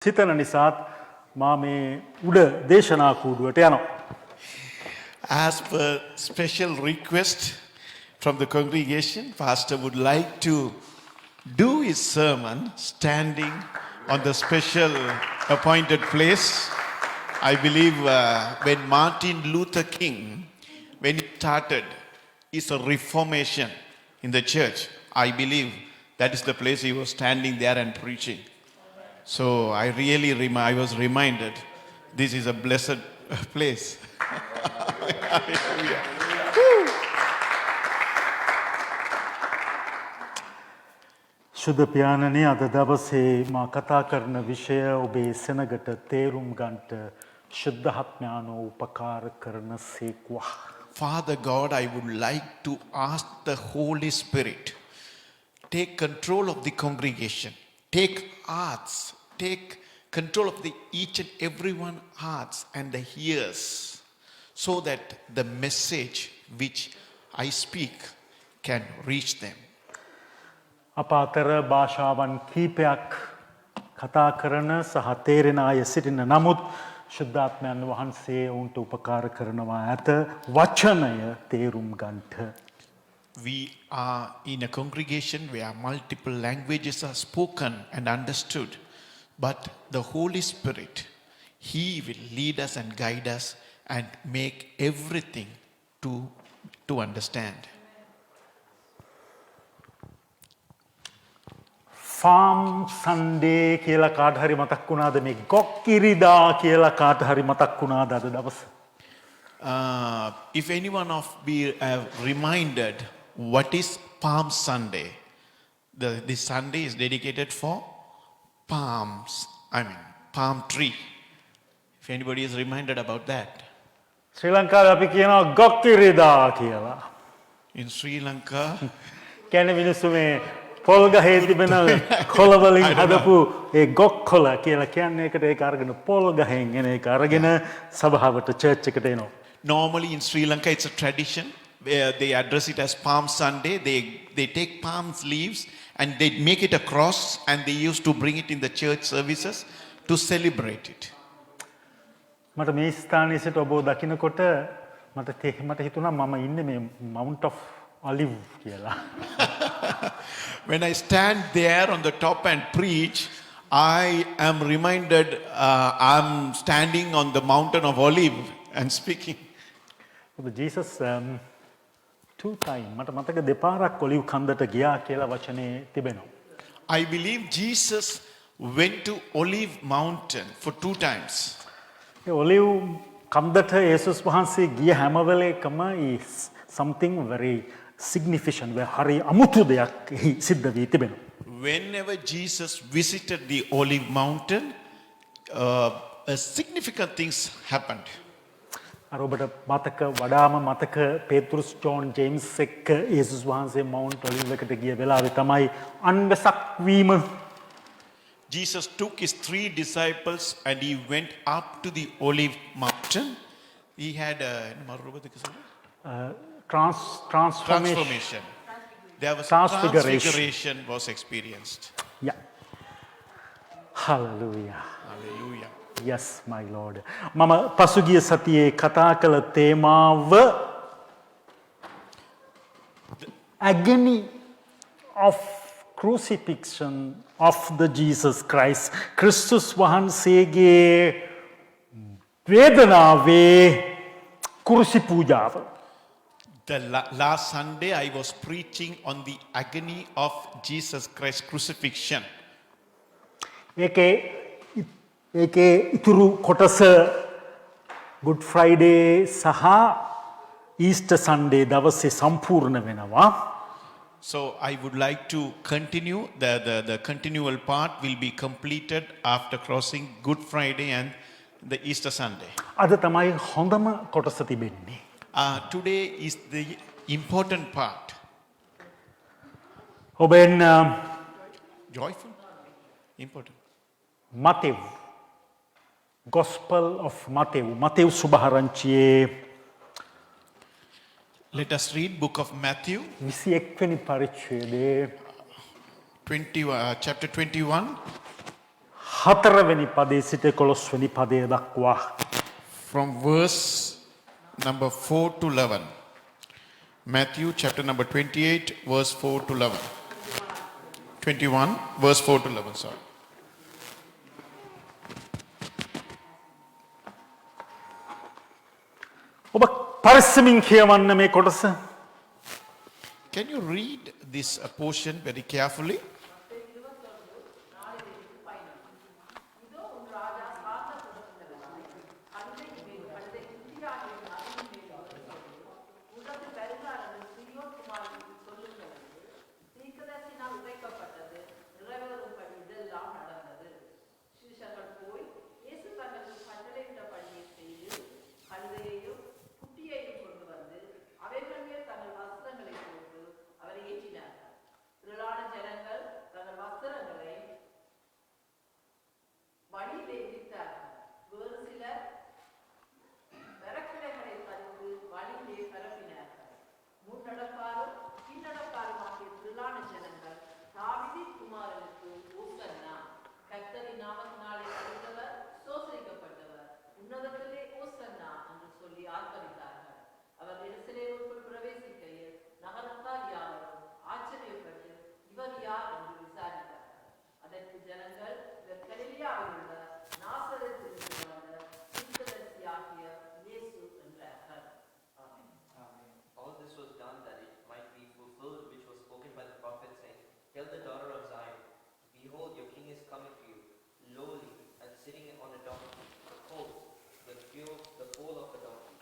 සිතන නිසාත් මා මේ උඩ දේශනා කූඩුවට යනවා. As per special request from the congregation, Pastor would like to do his sermon standing on the special appointed place. I believe when Martin Luther King, when he started his reformation in the church, I believe that is the place he was standing there and preaching. So I really I was reminded this is a blessed place. Hallelujah. ශුද්ධ පියාණනේ අද දවසේ මා කතා කරන විෂය ඔබේ සෙනගට තේරුම් ගන්නට ශුද්ධාත්මයාණෝ උපකාර කරන සේක්වා. Father God, I would like to ask the Holy Spirit, take control of the congregation, take hearts, take control of each and everyone hearts and the ears, so that the message which I speak can reach them. අප අතර භාෂාවන් කීපයක් කතා කරන සහ තේරෙන අය සිටින නමුත් ශුද්ධාත්මයන් වහන්සේ ඔවුන්ට උපකාර කරනවා ඇත වචනය තේරුම් ගන්නට. We are in a congregation where multiple languages are spoken and understood, but the Holy Spirit, He will lead us and guide us and make everything to understand. Farm සන්ඩේ කියලා කාට හරි මතක් වුණාද මේ ගොක්කිරිදා කියලා කාට හරි මතක් වුණාද අද දවස? If anyone of be reminded what is Palm Sunday, this Sunday is dedicated for palms, palm tree. If anybody is reminded about that. ශ්‍රී ලංකාවේ අපි කියනවා ගොක්කිරිදා කියලා. In Sri Lanka, කියන්නේ මිනිස්සු මේ පොල් ගහේ තිබෙන කොළ වලින් හදපු ඒ ගොක් කොළ කියලා කියන්නේ ඒකට ඒක අරගෙන පොල් ගහෙන් එන එක අරගෙන සභාවට චර්ච් එකට එනවා. Normally in Sri Lanka it's a tradition where they address it as Palm Sunday. They take palm leaves and they make it a cross and they used to bring it in the church services to celebrate it. මට මේ ස්ථානයේ සිට ඔබ දකින්නකොට මට හිතුණා මම ඉන්නේ මේ Mount of Olive කියලා. When I stand there on the top and preach, I am reminded I'm standing on the mountain of Olive and speaking. Jesus two time මට මතක දෙපාරක් ඔලිව් කන්දට ගියා කියලා වචනේ තිබෙනවා. I believe Jesus went to Olive Mountain for 2 times. ඒ olive කන්දට යේසුස් වහන්සේ ගිය හැම වෙලේකම is something very significant where හරි අමුතු දෙයක් සිද්ධ වී තිබෙනවා. Whenever Jesus visited the Olive Mountain, significant things happened. අර ඔබට මතක වඩාම මතක පේතෘස් ජෝන් ජේම්ස් එක්ක යේසුස් වහන්සේ මවුන්ට් ඔලිව් එකට ගිය වෙලාවේ තමයි අන්වැසක් වීම. Jesus took his 3 disciples and he went up to the Olive Mountain. He had a transformation. There was transfiguration was experienced. Yeah. Hallelujah. Hallelujah. Yes, my Lord. මම පසුගිය සතියේ කතා කළ තේමාව agony of crucifixion of the Jesus Christ. ක්‍රිස්තුස් වහන්සේගේ වේදනාවේ කුරුසි පූජාව. The last Sunday I was preaching on the agony of Jesus Christ crucifixion. ඒකේ ඉතුරු කොටස Good Friday සහ Easter Sunday දවසේ සම්පූර්ණ වෙනවා. So I would like to continue. The continual part will be completed after crossing Good Friday and the Easter Sunday. අද තමයි හොඳම කොටස තිබෙන්නේ. Today is the important part. ඔබෙන් Joyful? Important. Matthew. Gospel of Matthew. Matthew සුභාරංචියේ Let us read book of Matthew. 21 වෙනි පරිච්ඡේදයේ chapter 21. 4වෙනි පදේ සිට 11වෙනි පදය දක්වා. From verse number 4 to 11. Matthew chapter number 28, verse 4 to 11. 21, verse 4 to 11, sorry. ඔබ පරිස්සමින් කියවන්න මේ කොටස. Can you read this portion very carefully? All this was done that it might be fulfilled which was spoken by the prophet, saying, Tell the daughter of Zion, Behold, your king is coming to you, lowly and sitting on a donkey, the colt, the foal of a donkey.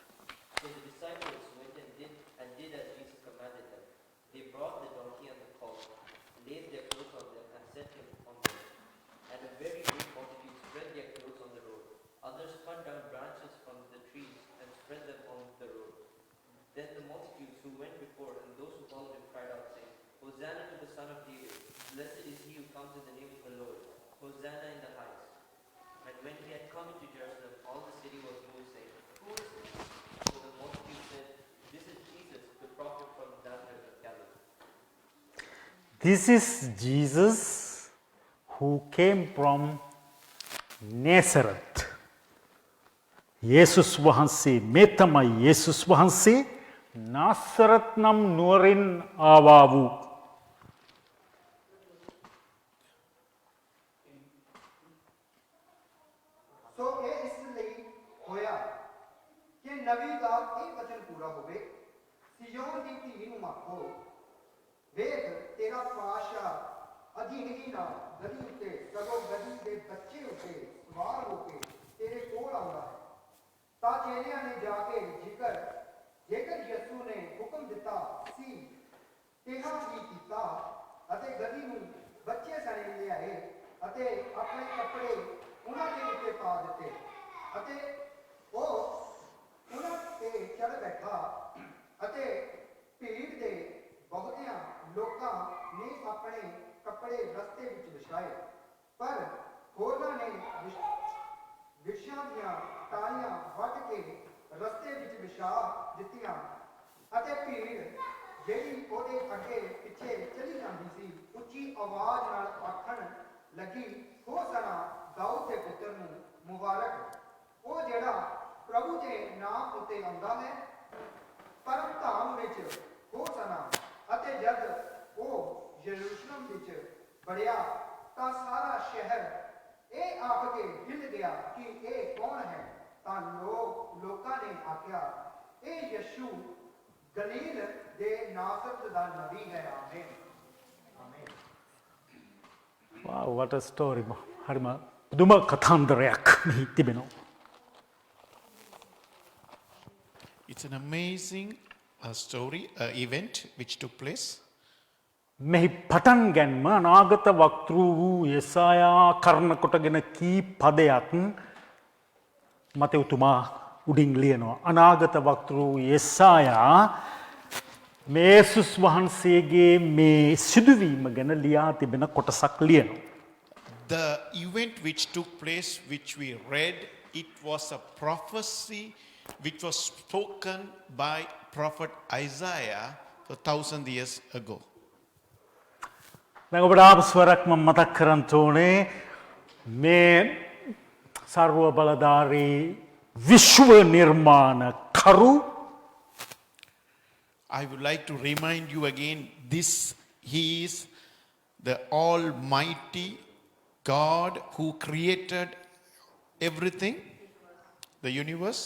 So the disciples went and did as Jesus commanded them. They brought the donkey and the colt, laid their clothes on them, and set him on them. And a very great multitude spread their clothes on the road. Others cut down branches from the trees and spread them on the road. Then the multitudes who went before and those who followed him cried out, saying, Hosanna to the Son of David! Blessed is he who comes in the name of the Lord! Hosanna in the highest! And when he had come into Jerusalem, all the city was moved, saying, Who is this? So the multitude said, This is Jesus, the prophet from Nazareth of Galilee. This is Jesus who came from Nazareth. යේසුස් වහන්සේ මේ තමයි යේසුස් වහන්සේ නාසරත් නම් නුවරින් ආවා වූ. सो ये इसलिए होया कि नबी का एक वचन पूरा होवे सियोन की धी नूं आखो वेख तेरा पातशाह अधीनगी ना गदी उत्ते सगों गदी दे बच्चे उत्ते सवार होके तेरे कोल आउंदा है ता चेलियां ने जाके जेकर यसू ने हुक्म दिता सी तेहा भी कीता अते गदी नूं बच्चे सने ले आए अते अपने कपड़े उन्हां दे उत्ते पा दिते अते ओ उन्हां ते चढ़ बैठा अते भीड़ दे बहुतियां लोकां ने अपने कपड़े रस्ते विच विछाए पर होरनां ने विछां दियां टालियां वट के रस्ते विच विछा दित्तियां अते भीड़ ਜਿਹੜੀ ਉਹਦੇ ਅੱਗੇ ਪਿੱਛੇ ਚਲੀ ਜਾਂਦੀ ਸੀ ਉੱਚੀ ਆਵਾਜ਼ ਨਾਲ ਆਖਣ ਲੱਗੀ ਹੋਸਨਾ ਦਾਊਦ ਦੇ ਪੁੱਤਰ ਨੂੰ ਮੁਬਾਰਕ ਉਹ ਜਿਹੜਾ ਪ੍ਰਭੂ ਦੇ ਨਾਮ ਉਤੇ ਆਉਂਦਾ ਹੈ ਪਰਮ ਧਾਮ ਵਿੱਚ ਹੋਸਨਾ ਅਤੇ ਜਦ ਉਹ ਯਰੂਸ਼ਲਮ ਵਿੱਚ ਵੜਿਆ ਤਾਂ ਸਾਰਾ ਸ਼ਹਿਰ ਇਹ ਆਖ ਕੇ ਹਿੱਲ ਗਿਆ ਕਿ ਇਹ ਕੌਣ ਹੈ ਤਾਂ ਲੋਕਾਂ ਨੇ ਆਖਿਆ ਇਹ ਯਸ਼ੂ गलील दे नासरत दा नबी है आमीन आमीन Wow, what a story. හරිම පුදුම කතාන්දරයක් මෙහි තිබෙනවා. It's an amazing story, event which took place. මෙහි පටන් ගැන්ම අනාගත වක්තෘ වූ යෙසායා කර්ණ කොටගෙන කී පදයක් මතෙව්තුමා උඩින් ලියනවා. අනාගත වක්තෘ වූ යෙසායා මේ යේසුස් වහන්සේගේ මේ සිදුවීම ගැන ලියා තිබෙන කොටසක් ලියනවා. The event which took place, which we read, it was a prophecy which was spoken by prophet Isaiah 1,000 years ago. දැන් ඔබට ආපසුවරක් මම මතක් කරන්න ඕනේ මේ සර්ව බලධාරී විශ්ව නිර්මාණ කරු I would like to remind you again, he is the Almighty God who created everything, the universe.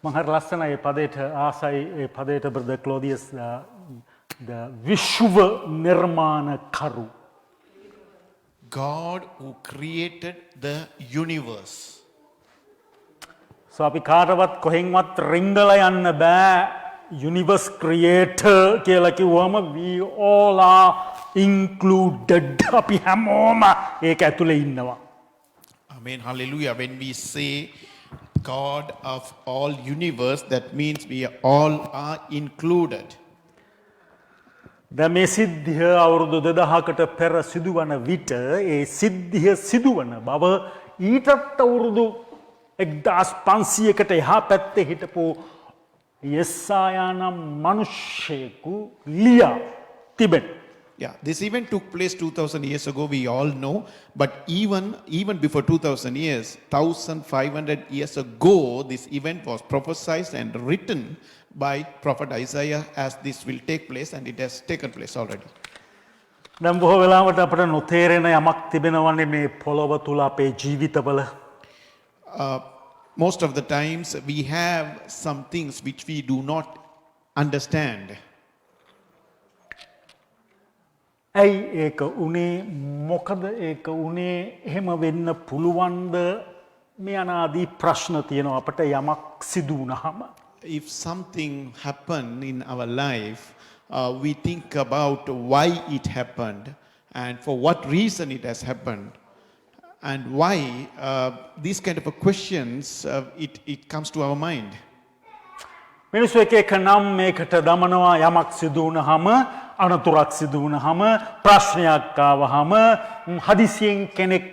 මං හරි ලස්සනයි ඒ පදයට ආසයි ඒ පදයට බ්‍රදර් ක්ලෝදියස් the විශ්ව නිර්මාණ කරු God who created the universe. So අපි කාටවත් කොහෙන්වත් රිංගලා යන්න බෑ universe creator කියලා කිව්වම we all are included අපි හැමෝම ඒක ඇතුලේ ඉන්නවා. Amen. Hallelujah. When we say God of all universe, that means we all are included. දැන් මේ සිද්ධිය අවුරුදු 2000කට පෙර සිදුවන විට ඒ සිද්ධිය සිදුවන බව ඊටත් අවුරුදු 1500කට එහා පැත්තේ හිටපු යෙසායා නම් මිනිසෙකු ලියා තිබෙන. Yeah, this event took place 2000 years ago, we all know, but even before 2000 years, 1500 years ago, this event was prophesied and written by prophet Isaiah as this will take place, and it has taken place already. දැන් බොහෝ වෙලාවට අපට නොතේරෙන යමක් තිබෙනවනේ මේ පොළොව තුල අපේ ජීවිතවල. Most of the times we have some things which we do not understand. ඇයි ඒක උනේ මොකද ඒක උනේ එහෙම වෙන්න පුළුවන්ද මේ අනාදී ප්‍රශ්න තියෙනවා අපට යමක් සිදු වුණාම. If something happened in our life, we think about why it happened and for what reason it has happened and why these kind of questions, it comes to our mind. මිනිස්සු එක එක නම් මේකට දමනවා යමක් සිදු වුණාම අනතුරක් සිදු වුණාම ප්‍රශ්නයක් ආවහම හදිසියෙන් කෙනෙක්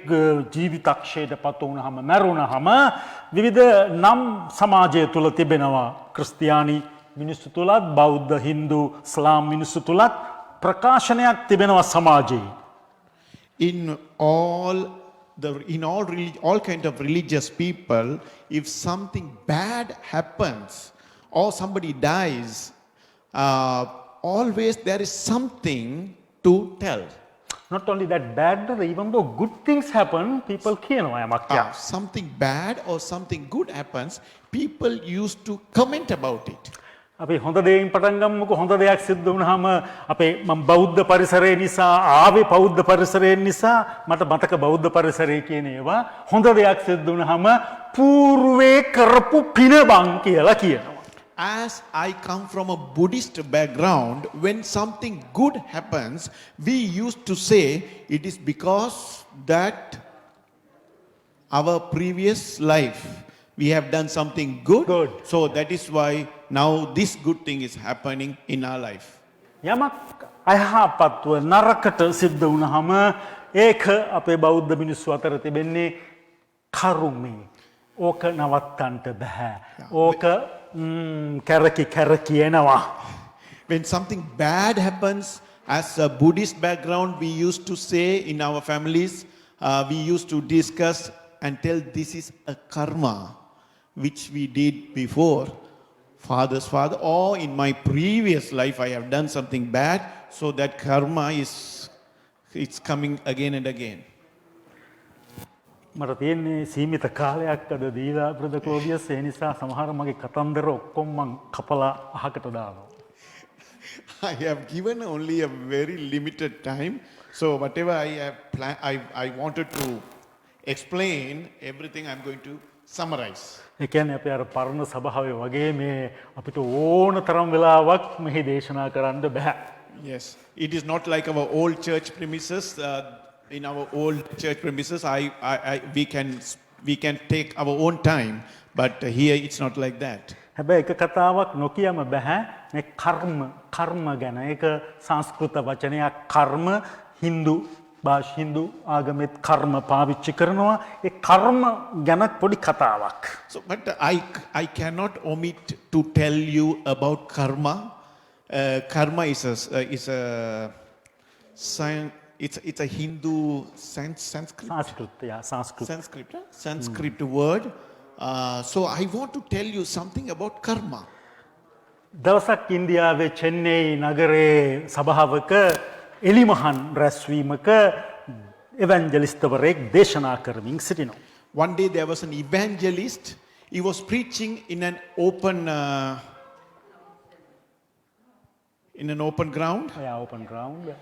ජීවිතක්ෂයට පත් වුණාම මැරුණාම විවිධ නම් සමාජය තුල තිබෙනවා ක්‍රිස්තියානි මිනිස්සු තුලත් බෞද්ධ හින්දු ඉස්ලාම් මිනිස්සු තුලත් ප්‍රකාශනයක් තිබෙනවා සමාජයේ. In all kind of religious people, if something bad happens or somebody dies, always there is something to tell. Not only that bad, even though good things happen, people කියනවා යමක් යා. Something bad or something good happens, people used to comment about it. අපි හොඳ දෙයින් පටන් ගමුකෝ. හොඳ දෙයක් සිද්ධ වුණාම අපේ මම බෞද්ධ පරිසරය නිසා ආවේ බෞද්ධ පරිසරයෙන් නිසා මට මතක බෞද්ධ පරිසරය කියන ඒවා හොඳ දෙයක් සිද්ධ වුණාම పూర్වේ කරපු පින බං කියලා කියනවා. As I come from a Buddhist background, when something good happens, we used to say it is because that our previous life we have done something good. So that is why now this good thing is happening in our life. යමක් අයහපත්ව නරකට සිද්ධ වුණාම ඒක අපේ බෞද්ධ මිනිස්සු අතර තිබෙන්නේ කරුමේ. ඕක නවත්තන්න බෑ. ඕක කැරකි එනවා. When something bad happens, as a Buddhist background, we used to say in our families, we used to discuss and tell this is a karma which we did before father's father, or in my previous life I have done something bad, so that karma it's coming again and again. මට තියෙන්නේ සීමිත කාලයක් අද දීලා brother ක්ලෝඩියස් ඒ නිසා සමහර මගේ කතන්දර ඔක්කොම මං කපලා අහකට දානවා. I have given only a very limited time, so whatever I have planned, I wanted to explain everything. I'm going to summarize. ඒ කියන්නේ අපි අර පරණ සභාවේ වගේ මේ අපිට ඕන තරම් වෙලාවක් මෙහි දේශනා කරන්න බෑ. Yes, it is not like our old church premises. In our old church premises, we can take our own time, but here it's not like that. හැබැයි එක කතාවක් නොකියම බෑ මේ කර්ම ගැන. ඒක සංස්කෘත වචනයක් කර්ම හින්දු ආගමෙත් කර්ම පාවිච්චි කරනවා. ඒ කර්ම ගැන පොඩි කතාවක්. So, but I cannot omit to tell you about karma. Karma is a it's a Hindu Sanskrit. Sanskrit word. So I want to tell you something about karma. දවසක් ඉන්දියාවේ චෙන්නයි නගරේ සභාවක එලිමහන් රැස්වීමක එවැන්ජලිස්තවරයෙක් දේශනා කරමින් සිටිනවා. One day there was an evangelist. He was preaching in an open ground. Yeah, open ground.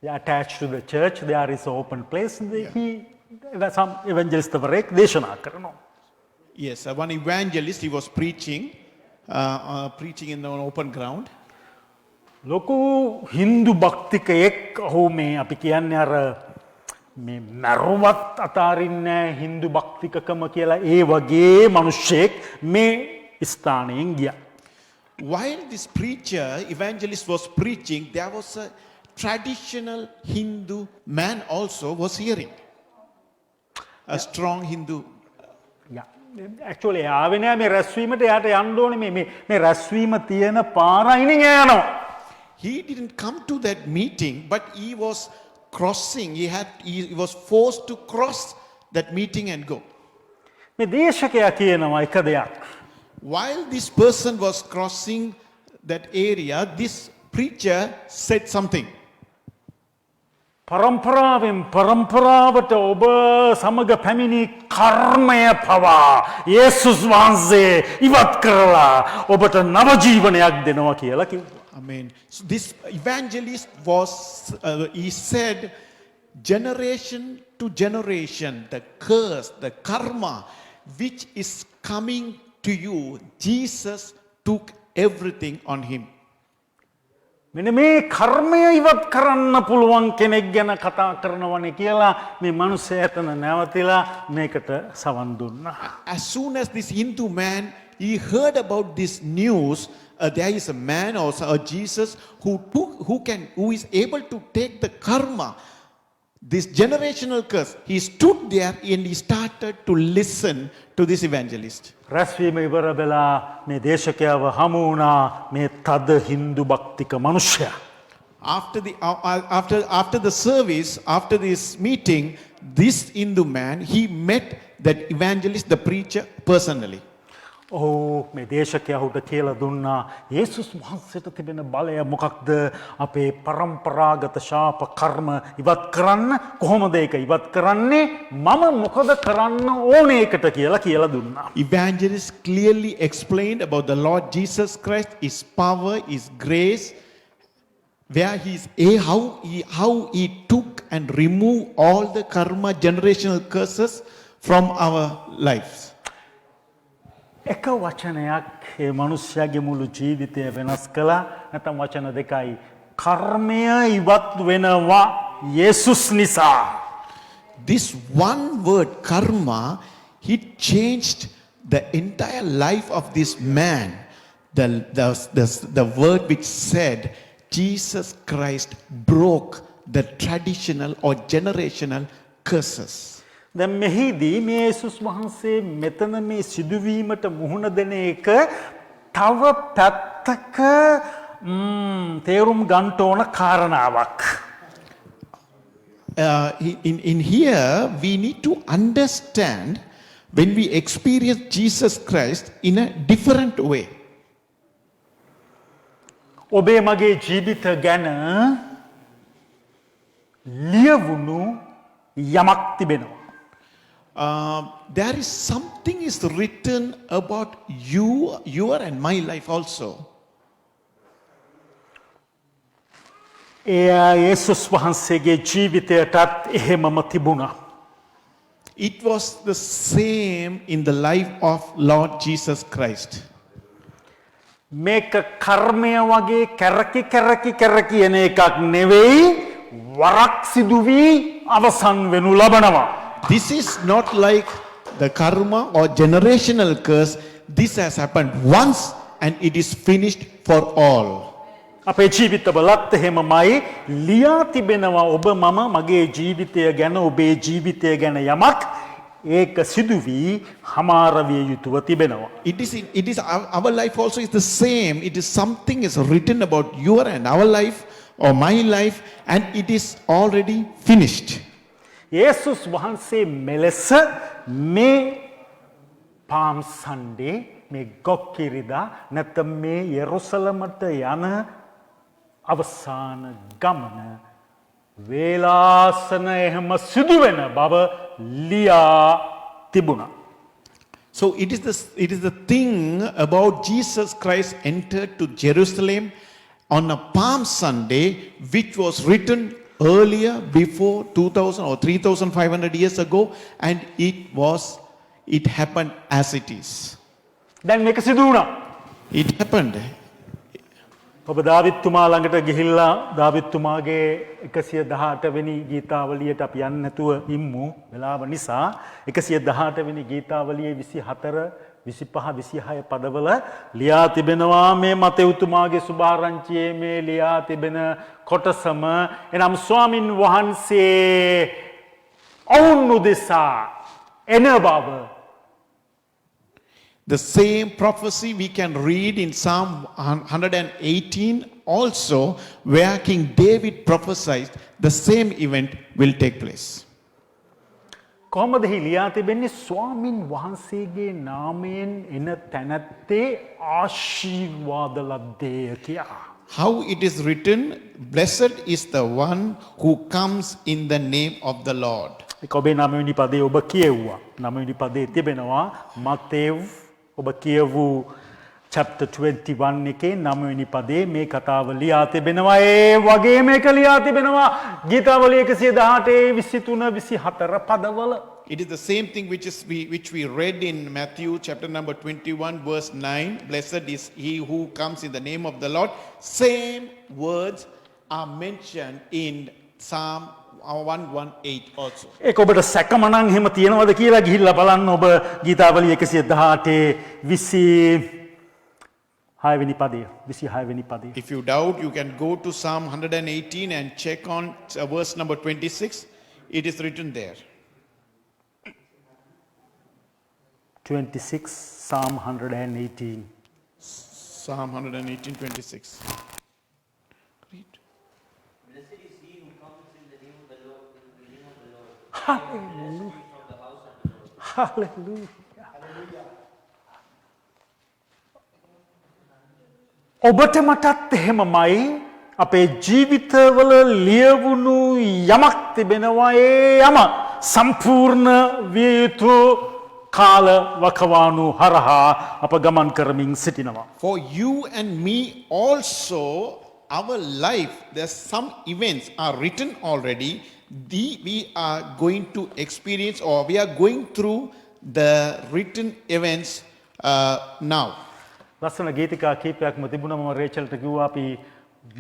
They are attached to the church. There is an open place. Some evangelistවරයෙක් දේශනා කරනවා. Yes, one evangelist, he was preaching in an open ground. ලොකු හින්දු භක්තිකයෙක් ඔහු මේ අපි කියන්නේ අර මේ මරුවත් අතාරින්නේ හින්දු භක්තිකකම කියලා ඒ වගේ මිනිස්සෙක් මේ ස්ථානයෙන් ගියා. While this preacher, evangelist was preaching, there was a traditional Hindu man also was hearing. A strong Hindu. Yeah. Actually ආවේ නෑ මේ රැස්වීමට එයාට යන්න ඕනේ මේ රැස්වීම තියෙන පාර අයිනින් යනවා. He didn't come to that meeting, but he was crossing. He was forced to cross that meeting and go. මේ දේශකයා කියනවා එක දෙයක්. While this person was crossing that area, this preacher said something. පරම්පරාවට ඔබ සමග පැමිණි කර්මය පවා යේසුස් වහන්සේ ඉවත් කරලා ඔබට නව ජීවනයක් දෙනවා කියලා කිව්වා. Amen. So this evangelist he said, generation to generation, the curse, the karma, which is coming to you, Jesus took everything on him. මෙන්න මේ කර්මය ඉවත් කරන්න පුළුවන් කෙනෙක් ගැන කතා කරනවනේ කියලා මේ මිනිස්සයා එතන නැවතිලා මේකට සවන් දුන්නා. As soon as this Hindu man, he heard about this news, there is a man also, a Jesus, who is able to take the karma, this generational curse. He stood there and he started to listen to this evangelist. රැස්වීම ඉවර වෙලා මේ දේශකයාව හමු වුණා මේ තද හින්දු භක්තික මිනිසයා. After the service, after this meeting, this Hindu man, he met that evangelist, the preacher, personally. ඔහු මේ දේශකයාට කියලා දුන්නා යේසුස් වහන්සේට තිබෙන බලය මොකක්ද අපේ පරම්පරාගත ශාප කර්ම ඉවත් කරන්න කොහොමද ඒක ඉවත් කරන්නේ මම මොකද කරන්න ඕනේ ඒකට කියලා දුන්නා. Evangelist clearly explained about the Lord Jesus Christ, his power, his grace, where how he took and removed all the karma generational curses from our lives. එක වචනයක් ඒ මිනිස්යාගේ මුළු ජීවිතය වෙනස් කළා නැත්නම් වචන දෙකයි කර්මය ඉවත් වෙනවා යේසුස් නිසා. This one word karma, it changed the entire life of this man. The word which said Jesus Christ broke the traditional or generational curses. දැන් මෙහිදී මේ යේසුස් වහන්සේ මෙතන මේ සිදුවීමට මුහුණ දෙන එක තව පැත්තක තේරුම් ගන්න ඕන කාරණාවක්. In here, we need to understand when we experience Jesus Christ in a different way. ඔබේ මගේ ජීවිත ගැන ලියවුණු යමක් තිබෙනවා. There is something is written about your and my life also. යේසුස් වහන්සේගේ ජීවිතයටත් එහෙමම තිබුණා. It was the same in the life of Lord Jesus Christ. මේක කර්මය වගේ කැරකි එන එකක් නෙවෙයි වරක් සිදු වී අවසන් වෙනු ලබනවා. This is not like the karma or generational curse. This has happened once and it is finished for all. අපේ ජීවිතවලත් එහෙමමයි ලියා තිබෙනවා ඔබ මම මගේ ජීවිතය ගැන ඔබේ ජීවිතය ගැන යමක් ඒක සිදු වී හමාර විය යුතුව තිබෙනවා. It is our life also is the same. It is something is written about your and our life or my life, and it is already finished. යේසුස් වහන්සේ මෙලෙස මේ පාම් සන්ඩේ මේ ගොක්කිරිදා නැත්නම් මේ යෙරුසලමට යන අවසාන ගමන වේලාසන එහෙම සිදුවෙන බව ලියා තිබුණා. So it is the thing about Jesus Christ entered to Jerusalem on a Palm Sunday, which was written earlier, before 2000 or 3,500 years ago, and it happened as it is. දැන් මේක සිදු වුණා. It happened. ඔබ දාවිත්තුමා ළඟට ගිහිල්ලා දාවිත්තුමාගේ 118 වෙනි ගීතාවලියට අපි යන්නේ නැතුව ඉම්මු වෙලාව නිසා 118 වෙනි ගීතාවලියේ 24 25 26 පදවල ලියා තිබෙනවා මේ මතෙව්තුමාගේ සුභාරංචියේ මේ ලියා තිබෙන කොටසම එනම් ස්වාමින් වහන්සේ ඔවුන් උදෙසා එන බව. The same prophecy we can read in Psalm 118 also, where King David prophesied the same event will take place. කොහොමද ලියා තිබෙන්නේ ස්වාමින් වහන්සේගේ නාමයෙන් එන තැනැත්තේ ආශිර්වාද ලද්දේය කියා. How it is written, blessed is the one who comes in the name of the Lord. ඒක ඔබේ 9 වෙනි පදේ ඔබ කියවුවා. 9 වෙනි පදේ තිබෙනවා මතෙව් ඔබ කියවූ chapter 21 එකේ 9 වෙනි පදේ මේ කතාව ලියා තිබෙනවා. ඒ වගේ මේක ලියා තිබෙනවා ගීතාවලිය 118 23 24 පදවල. It is the same thing which we read in Matthew chapter number 21 verse 9. Blessed is he who comes in the name of the Lord. Same words are mentioned in Psalm 118 also. ඒක ඔබට සැකමනන් එහෙම තියනවද කියලා ගිහිල්ලා බලන්න ඔබ ගීතාවලිය 118 26 වෙනි පදය 26 වෙනි පදය. If you doubt, you can go to Psalm 118 and check on verse number 26. It is written there. 26 Psalm 118. Psalm 118, 26. Read. Blessed is he who comes in the name of the Lord, in the name of the Lord. Hallelujah. From the house of the Lord. Hallelujah. ඔබට මටත් එහෙමමයි අපේ ජීවිතවල ලියවුණු යමක් තිබෙනවා ඒ යම සම්පූර්ණ විය යුතු කාල වකවානු හරහා අප ගමන් කරමින් සිටිනවා. For you and me also, our life, there's some events are written already. We are going to experience or we are going through the written events now. ලස්සන ගීතිකා කීපයක්ම තිබුණා. මම රේචල්ට කිව්වා අපි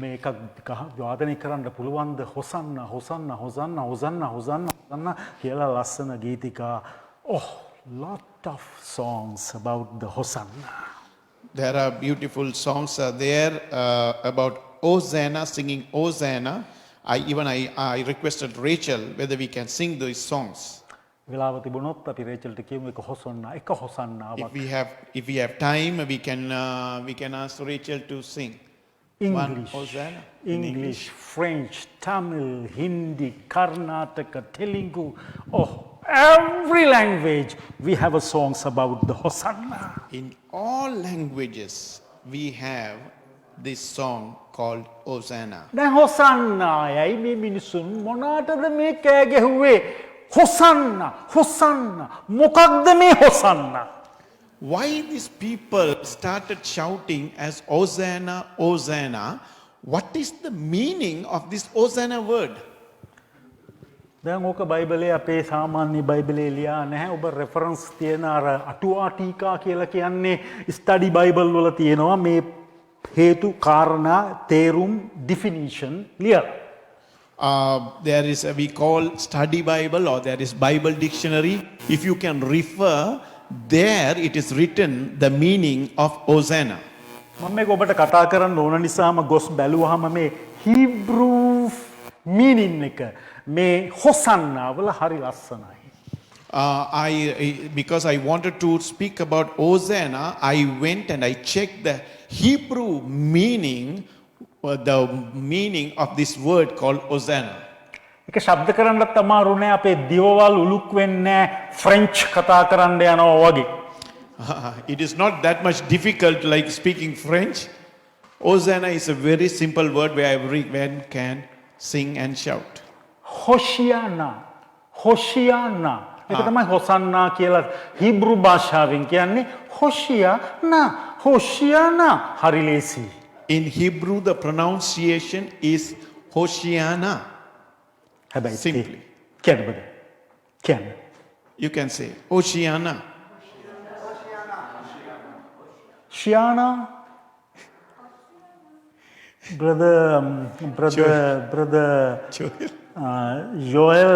මේක වාදනය කරන්න පුළුවන්ද හොසන්න හොසන්න හොසන්න හොසන්න හොසන්න හොසන්න කියලා ලස්සන ගීතිකා. Oh, lot of songs about the Hosanna. There are beautiful songs there about Hosanna, singing Hosanna. I requested Rachel whether we can sing these songs. වෙලාව තිබුණොත් අපි රේචල්ට කියමු එක හොසන්න එක හොසන්නාවක්. If we have time, we can ask Rachel to sing. One Hosanna. English, French, Tamil, Hindi, Karnataka, Telugu. Oh, every language we have a songs about the Hosanna. In all languages, we have this song called Hosanna. දැන් හොසන්නායයි මේ මිනිසුන් මොනාටද මේ කෑ ගැහුවේ? හොසන්න හොසන්න මොකක්ද මේ හොසන්න? Why these people started shouting as Hosanna, Hosanna? What is the meaning of this Hosanna word? දැන් ඕක බයිබලයේ අපේ සාමාන්‍ය බයිබලයේ ලියා නැහැ. ඔබ රෙෆරන්ස් තියෙන අර අටුවා ටීකා කියලා කියන්නේ ස්ටඩි බයිබල් වල තියෙනවා මේ හේතු කාරණා තේරුම් definition ලියලා. There is we call study Bible or there is Bible dictionary. If you can refer, there it is written the meaning of Hosanna. මම මේක ඔබට කතා කරන්න ඕන නිසාම ගොස් බැලුවාම මේ Hebrew meaning එක මේ හොසන්නා වල හරි ලස්සනයි. Because I wanted to speak about Hosanna, I went and I checked the Hebrew meaning the meaning of this word called Hosanna. ඒක ශබ්ද කරන්නත් අමාරු නෑ අපේ දිවවල් උලුක් වෙන්නේ ෆ්‍රෙන්ච් කතා කරන්න යනවා වගේ. It is not that much difficult like speaking French. Hosanna is a very simple word where everyone can sing and shout. හොෂියානා හොෂියානා ඒක තමයි හොසන්නා කියලා හීබ්‍රු භාෂාවෙන් කියන්නේ හොෂියානා හොෂියානා හරි ලේසි. In Hebrew, the pronunciation is Hoshiana. හැබැයි Simply. කියන්න බෑ. කියන්න. You can say Hoshiana. Shiana, brother Joel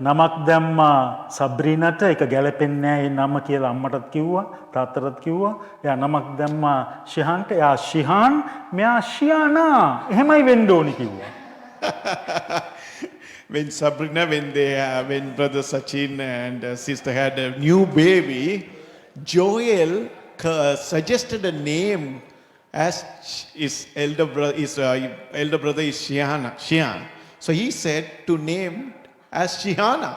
නමක් දැම්මා සබ්‍රීනට ඒක ගැලපෙන්නේ නැහැ ඒ නම කියලා අම්මටත් කිව්වා තාත්තටත් කිව්වා එයා නමක් දැම්මා ශිහාන්ට එයා ශිහාන් මෙයා ශියානා එහෙමයි වෙන්න ඕනි කිව්වා. When Sabrina, when brother Sachin and sister had a new baby, Joel suggested a name as his elder brother is Shian. So he said to name as Shiana.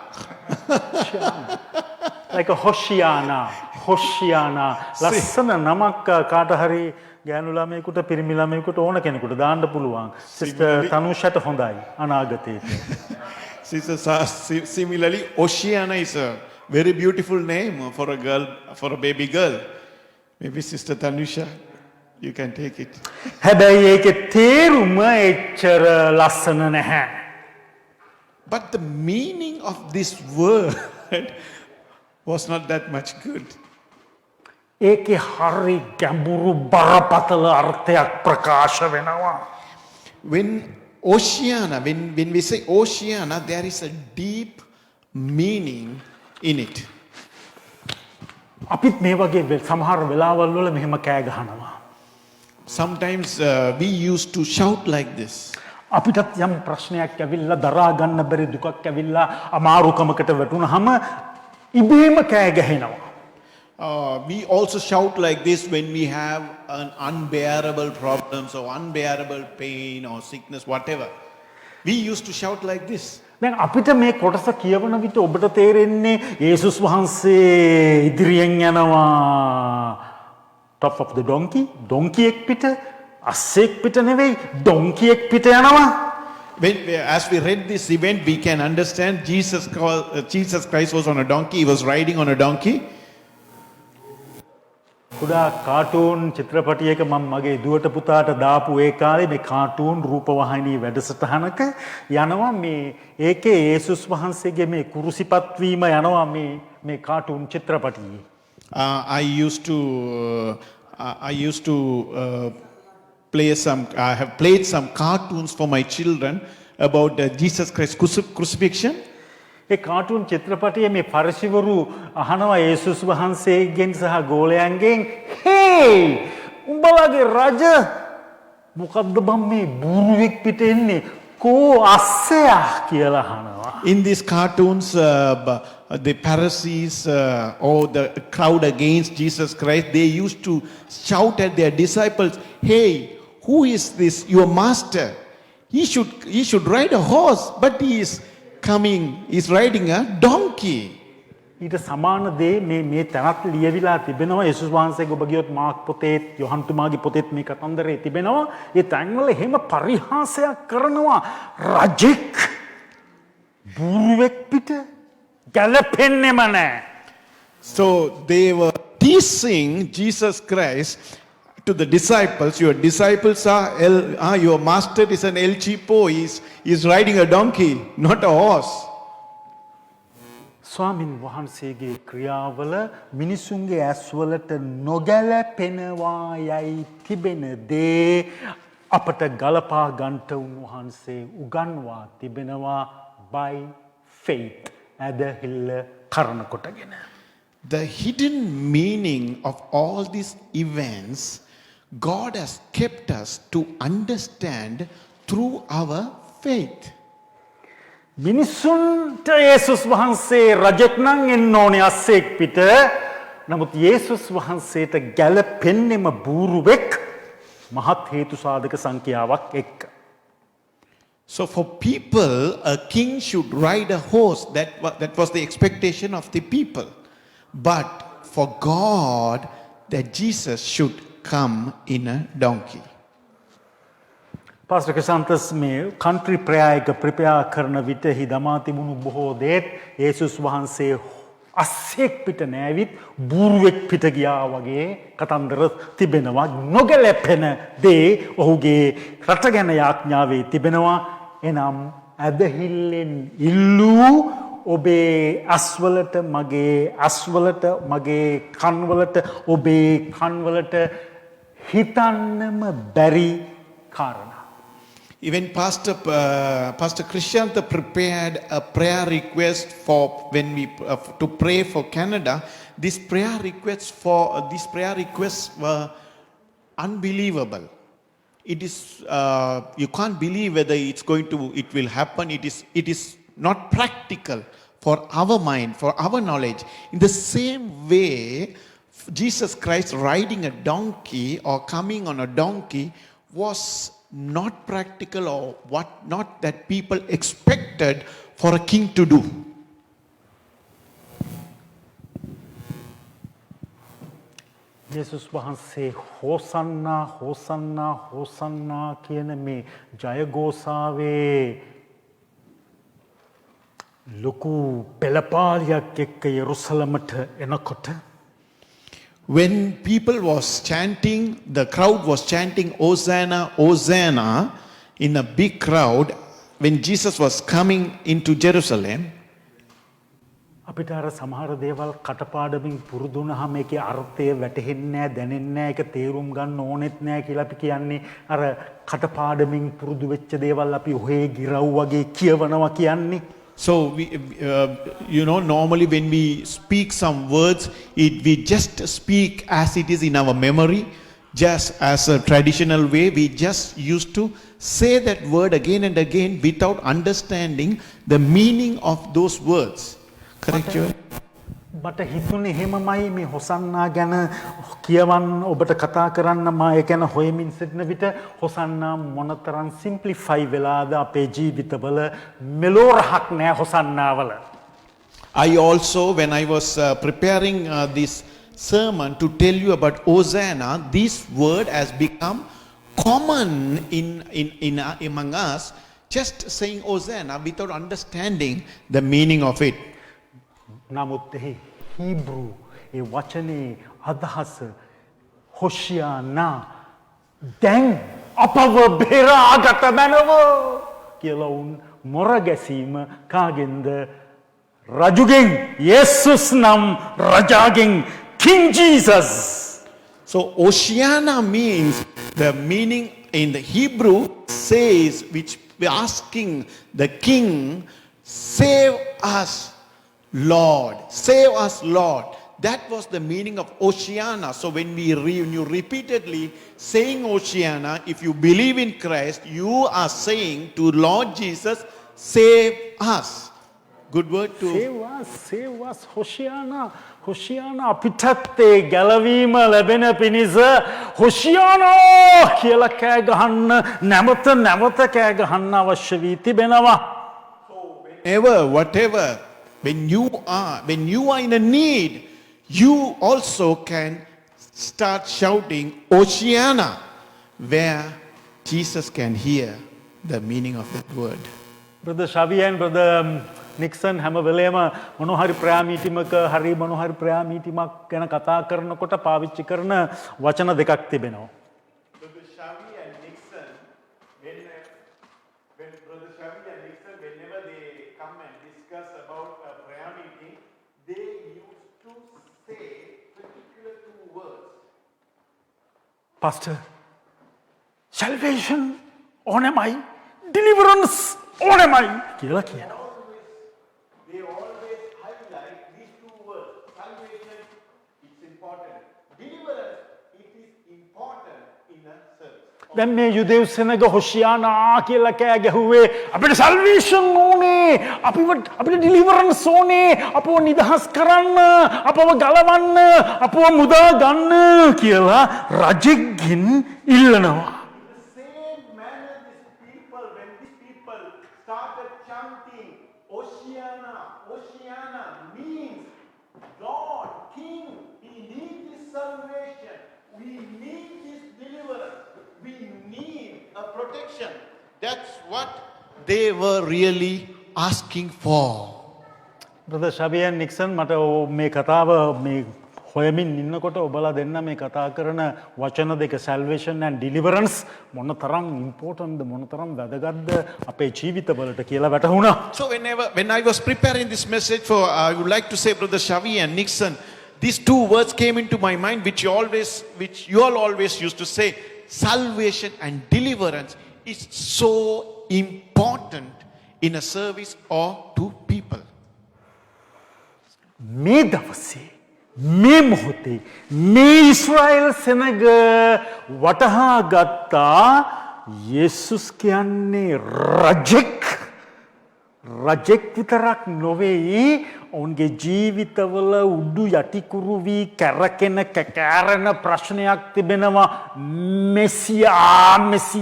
like a Hoshiana ලස්සන නමක් කාට හරි ගෑනු ළමයෙකුට පිරිමි ළමයෙකුට ඕන කෙනෙකුට දාන්න පුළුවන්. සිස්ටර් තනුෂට හොඳයි අනාගතේට. Similarly, Oceana is a very beautiful name for a girl, for a baby girl. Maybe Sister Tanusha, you can take it. හැබැයි ඒකේ තේරුම එච්චර ලස්සන නැහැ. But the meaning of this word was not that much good. ඒකේ හරි ගැඹුරු බරපතල අර්ථයක් ප්‍රකාශ වෙනවා. When Oceana, when we say Oceana, there is a deep meaning in it. අපිත් මේ වගේ සමහර වෙලාවල් වල මෙහෙම කෑ ගහනවා. Sometimes we used to shout like this. අපිටත් යම් ප්‍රශ්නයක් ඇවිල්ලා දරා ගන්න බැරි දුකක් ඇවිල්ලා අමාරුකමකට වැටුනහම ඉබේම කෑ ගහනවා. We also shout like this when we have an unbearable problems or unbearable pain or sickness, whatever. We used to shout like this. දැන් අපිට මේ කොටස කියවන විට ඔබට තේරෙන්නේ යේසුස් වහන්සේ ඉදිරියෙන් යනවා top of the donkey එක් පිට අස්සෙක් පිට නෙවෙයි donkey එක් පිට යනවා. As we read this event, we can understand Jesus Christ was on a donkey. He was riding on a donkey. කුඩා කාටූන් චිත්‍රපටියක මම මගේ දුවට පුතාට දාපු ඒ කාලේ මේ කාටූන් රූපවාහිනී වැඩසටහනක යනවා මේ ඒකේ යේසුස් වහන්සේගේ මේ කුරුසිපත් වීම යනවා මේ කාටූන් චිත්‍රපටියේ. I used to I have played some cartoons for my children about Jesus Christ crucifixion. A cartoon චිත්‍රපටියේ මේ පරිශිවරු අහනවා යේසුස් වහන්සේගෙන් සහ ගෝලයන්ගෙන් හේ උඹලගේ රජ මොකද්ද බම් මේ බූරුවෙක් පිට එන්නේ කෝ අස්සයා කියලා අහනවා. In these cartoons the Pharisees or the crowd against Jesus Christ, they used to shout at their disciples, hey, who is this your master? He should ride a horse, but he is riding a donkey. ඊට සමාන දේ මේ තැනත් ලියවිලා තිබෙනවා යේසුස් වහන්සේගේ ඔබ ගියොත් මාක් පොතේත් යොහන් තුමාගේ පොතේත් මේ කතන්දරේ තිබෙනවා. ඒ තැන්වල එහෙම පරිහාසයක් කරනවා රජෙක් බූරුවෙක් පිට ගැලපෙන්නේම නැහැ. So they were teasing Jesus Christ to the disciples. Your disciples are your master is an El Chipo. He's riding a donkey, not a horse. ස්වාමින් වහන්සේගේ ක්‍රියාවල මිනිසුන්ගේ ඇස්වලට නොගැලපෙනවා යයි තිබෙන දේ අපට ගලපා ගන්නට උන්වහන්සේ උගන්වා තිබෙනවා by faith ඇදහිල්ල කරන කොටගෙන. The hidden meaning of all these events God has kept us to understand through our faith. මිනිසුන්ට යේසුස් වහන්සේ රජෙක් නම් එන්න ඕනේ අස්සෙක් පිට. නමුත් යේසුස් වහන්සේට ගැලපෙන්නෙම බූරුවෙක් මහත් හේතු සාධක සංඛ්‍යාවක් එක්ක. So for people, a king should ride a horse. That was the expectation of the people. But for God, that Jesus should come in a donkey. Pastor ක්‍රිසන්තස් මේ කන්ට්‍රි ප්‍රයායක ප්‍රපයා කරන විට හි දමා තිබුණු බොහෝ දේත් යේසුස් වහන්සේ අස්සෙක් පිට නෑවිත් බූරුවෙක් පිට ගියා වගේ කතන්දර තිබෙනවා. නොගැලපෙන දේ ඔහුගේ රට ගැන යාඥාවේ තිබෙනවා. එනම් ඇදහිල්ලෙන් ඉල්ලූ ඔබේ අස්වලට මගේ කන්වලට ඔබේ කන්වලට හිතන්නම බැරි කාරණා. Even Pastor Krishanta prepared a prayer request for when we to pray for Canada. These prayer requests were unbelievable. It is you can't believe whether it will happen. It is not practical for our mind, for our knowledge. In the same way, Jesus Christ riding a donkey or coming on a donkey was not practical or not that people expected for a king to do. යේසුස් වහන්සේ හෝසන්නා කියන මේ ජයගෝසාවේ ලොකු පෙළපාලියක් එක්ක යෙරුසලමට එනකොට When people was chanting, the crowd was chanting Hosanna, Hosanna in a big crowd when Jesus was coming into Jerusalem. අපිට අර සමහර දේවල් කටපාඩමින් පුරුදු වුණාම ඒකේ අර්ථය වැටහෙන්නේ නැහැ, දැනෙන්නේ නැහැ, ඒක තේරුම් ගන්න ඕනෙත් නැහැ කියලා අපි කියන්නේ අර කටපාඩමින් පුරුදු වෙච්ච දේවල් අපි ඔහේ ගිරව් වගේ කියවනවා කියන්නේ. So normally when we speak some words, we just speak as it is in our memory, just as a traditional way. We just used to say that word again and again without understanding the meaning of those words. Correct, Joel? මට හිතුනේ එහෙමමයි මේ හොසන්නා ගැන කියවන් ඔබට කතා කරන්න මා ඒ ගැන හොයමින් සිටින විට හොසන්නා මොනතරම් සිම්ප්ලිෆයි වෙලාද අපේ ජීවිතවල මෙලෝ රහක් නෑ හොසන්නාවල. I also, when I was preparing this sermon to tell you about Hosanna, this word has become common among us, just saying Hosanna without understanding the meaning of it. නමුත් එහි හීබ්‍රු ඒ වචනේ අදහස හොෂියානා දැන් අපව බේරාගත මැනව කියලා උන් මොර ගැසීම කාගෙන්ද රජුගෙන් යේසුස් නම් රජාගෙන් King Jesus. So Hosanna means the meaning in the Hebrew says which we're asking the king, save us Lord, save us Lord. That was the meaning of Hosanna. So when you repeatedly saying Hosanna, if you believe in Christ, you are saying to Lord Jesus, save us. Good word to save us හොෂියානා අපිටත් ඒ ගැලවීම ලැබෙන පිණිස හොෂියානා කියලා කෑ ගහන්න නැවත කෑ ගහන්න අවශ්‍ය වී තිබෙනවා. whatever when you are in a need, you also can start shouting Hosanna, where Jesus can hear the meaning of that word. Brother Shavi and Brother Nixon හැම වෙලේම මොනෝහරි ප්‍රාය මීටිමක හරි මොනෝහරි ප්‍රාය මීටිමක් ගැන කතා කරනකොට පාවිච්චි කරන වචන දෙකක් තිබෙනවා. Brother Shavi and Nixon, whenever they come and discuss about a prayer meeting, they used to say particular two words. Pastor, salvation ඕනෙමයි, deliverance ඕනෙමයි කියලා කියනවා. They always highlight these two words. Salvation is important. Deliverance, it is important in a service. දැන් මේ යුදෙව් සෙනග හොෂියානා කියලා කෑ ගැහුවේ අපිට සල්වේෂන් ඕනේ අපිට ඩිලිවරන්ස් ඕනේ, අපව නිදහස් කරන්න, අපව ගලවන්න, අපව මුදා ගන්න කියලා රජෙක්ගෙන් ඉල්ලනවා. Same manner, when these people started chanting, Oceana, Oceana means Lord, King, we need His salvation, we need His deliverance, we need a protection. That's what they were really asking for. Brother ශබියන් Nixon මට මේ කතාව මේ හොයමින් ඉන්නකොට ඔබලා දෙන්න මේ කතා කරන වචන දෙක salvation and deliverance මොන තරම් important ද මොන තරම් වැදගත්ද අපේ ජීවිතවලට කියලා වැටහුණා. So when I was preparing this message for, I would like to say, Brother Shavi and Nixon, these two words came into my mind, which you all always used to say, salvation and deliverance is so important in a service or to people. මේ දවසේ මේ මොහොතේ මේ ඊශ්‍රායෙල් සෙනග වටහා ගත්තා යේසුස් කියන්නේ රජෙක් විතරක් නොවේයි ඔවුන්ගේ ජීවිතවල උඩු යටිකුරු වී කැරකෙන කැකෑරෙන ප්‍රශ්නයක් තිබෙනවා මෙසියස්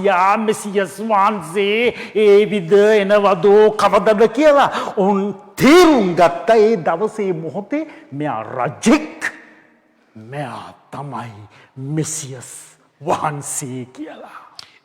වහන්සේ ඒ විද එනවදෝ කවදද කියලා ඔවුන් තේරුම් ගත්තා ඒ දවසේ මොහොතේ මෙයා රජෙක් මෙයා තමයි මෙසියස් වහන්සේ කියලා.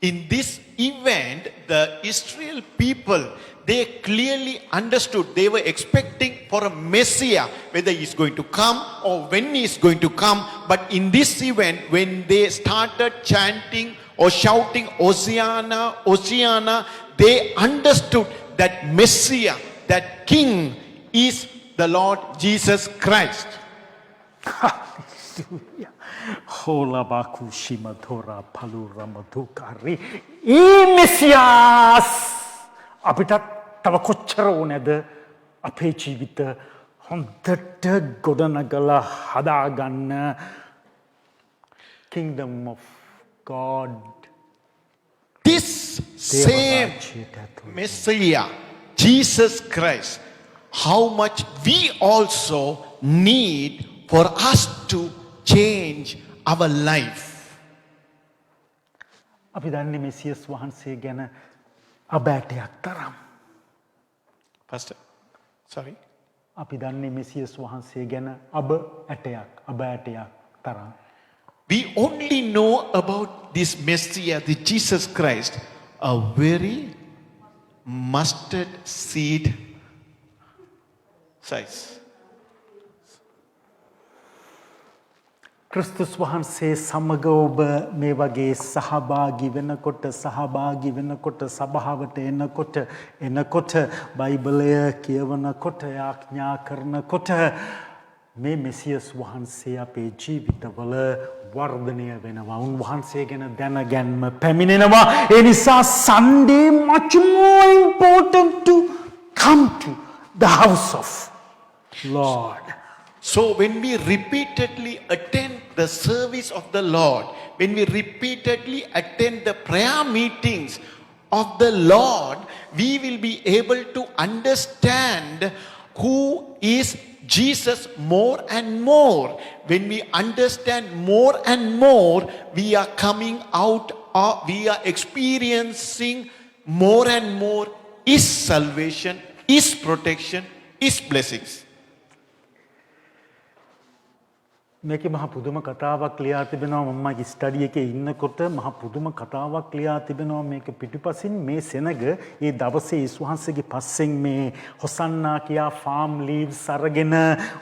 In this event, the Israel people, they clearly understood, they were expecting for a Messiah, whether he's going to come or when he's going to come. But in this event, when they started chanting or shouting, Hosanna, Hosanna, they understood that Messiah, that King is the Lord Jesus Christ. Hallelujah. Holabaku shimadora palura madukari. Messias! අපිටත් තව කොච්චර ඕනේද අපේ ජීවිත හොඳට ගොඩනගලා හදාගන්න kingdom of God. This same Messiah, Jesus Christ, how much we also need for us to change our life. අපි දන්නේ මෙසියස් වහන්සේ ගැන අබෑටයක් තරම්. Pastor, sorry. අපි දන්නේ මෙසියස් වහන්සේ ගැන අබෑටයක් තරම්. We only know about this Messiah, the Jesus Christ, a very mustard seed size. ක්‍රිස්තුස් වහන්සේ සමග ඔබ මේ වගේ සහභාගී වෙනකොට සභාවට එනකොට බයිබලය කියවනකොට යාඥා කරනකොට මේ මෙසියස් වහන්සේ අපේ ජීවිතවල වර්ධනය වෙනවා. උන්වහන්සේ ගැන දැනගැන්ම පැමිණෙනවා. ඒ නිසා Sunday much more important to come to the house of Lord. So when we repeatedly attend the service of the Lord, when we repeatedly attend the prayer meetings of the Lord, we will be able to understand who is Jesus more and more. When we understand more and more, we are coming out, we are experiencing more and more His salvation, His protection, His blessings. මේකේ මහා පුදුම කතාවක් ලියා තිබෙනවා මම study එකේ ඉන්නකොට මහා පුදුම කතාවක් ලියා තිබෙනවා මේක පිටුපසින් මේ සෙනග ඒ දවසේ යේසුස් වහන්සේගේ පස්සෙන් මේ හොසන්නා කියා ෆාම් ලීව්ස් අරගෙන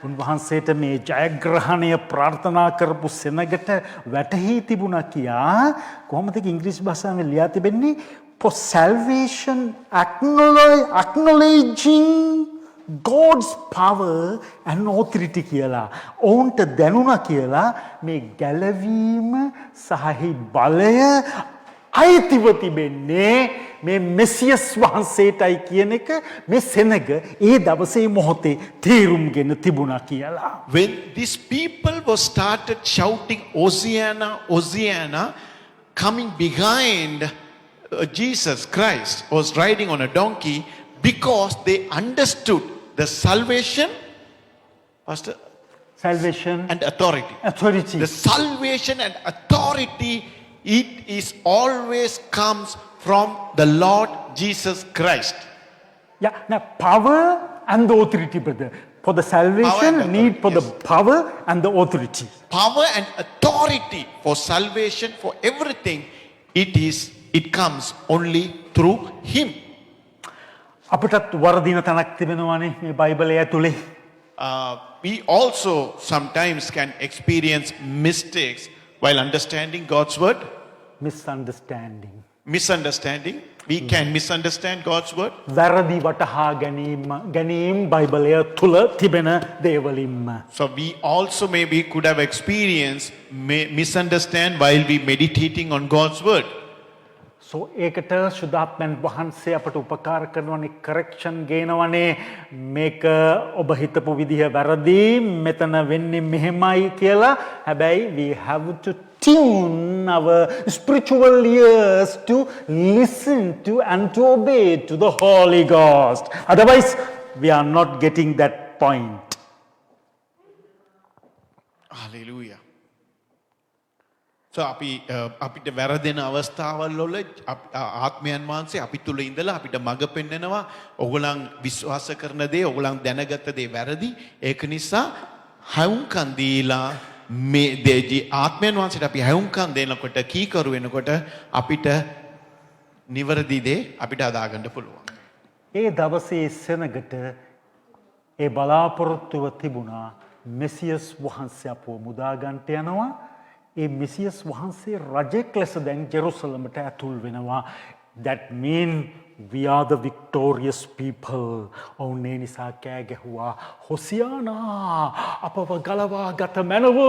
උන්වහන්සේට මේ ජයග්‍රහණය ප්‍රාර්ථනා කරපු සෙනගට වැටහි තිබුණා කියා කොහොමද ඒක ඉංග්‍රීසි භාෂාවෙන් ලියා තිබෙන්නේ for salvation acknowledging God's power and authority කියලා ඔවුන්ට දැනුණා කියලා මේ ගැලවීම සහහි බලය අයිතිව තිබෙන්නේ මේ මෙසියස් වහන්සේටයි කියන එක මේ සෙනග ඒ දවසේ මොහොතේ තීරුම්ගෙන තිබුණා කියලා. When these people were started shouting Hosanna, Hosanna, coming behind Jesus Christ was riding on a donkey, because they understood the salvation, Pastor, salvation, and authority. authority. The salvation and authority, it is always comes from the Lord Jesus Christ. Yeah, now power and the authority, brother. For the Power and salvation, authority, need for the yes. power and the authority. Power and authority for salvation, for everything, it comes only through Him. අපටත් වරදින තැනක් තිබෙනවානේ මේ බයිබලය ඇතුලේ. We also sometimes can experience mistakes while understanding God's word. misunderstanding. Misunderstanding. We can misunderstand God's word. වැරදි වටහා ගැනීම බයිබලය තුල තිබෙන දේවලින්ම. So we also maybe could have experienced misunderstand while we meditating on God's word. So ඒකට සුදාත්මයන් වහන්සේ අපට උපකාර කරනවනේ correction ගේනවනේ මේක ඔබ හිතපු විදිහ වැරදි මෙතන වෙන්නේ මෙහෙමයි කියලා. හැබැයි we have to tune our spiritual ears to listen to and to obey to the Holy Ghost. Otherwise we are not getting that point. Hallelujah. So අපිට වැරදෙන අවස්ථාවල් වල ආත්මයන් වහන්සේ අපි තුල ඉඳලා අපිට මඟ පෙන්නනවා. ඔයගොල්ලන් විශ්වාස කරන දේ ඔයගොල්ලන් දැනගත්ත දේ වැරදි. ඒක නිසා හැවුම්කන් දීලා මේ ආත්මයන් වහන්සේට අපි හැවුම්කන් දෙනකොට කීකරු වෙනකොට අපිට නිවැරදි දේ අපිට අදා ගන්න පුළුවන්. ඒ දවසේ සෙනගට ඒ බලාපොරොත්තුව තිබුණා මෙසියස් වහන්සේ අපව මුදා ගන්නට යනවා. ඒ මෙසියස් වහන්සේ රජෙක් ලෙස දැන් ජෙරුසලමට ඇතුල් වෙනවා. That mean we are the victorious people. ඔවුන් ඒ නිසා කෑ ගැහුවා හොසියානා අපව ගලවා ගත මැනව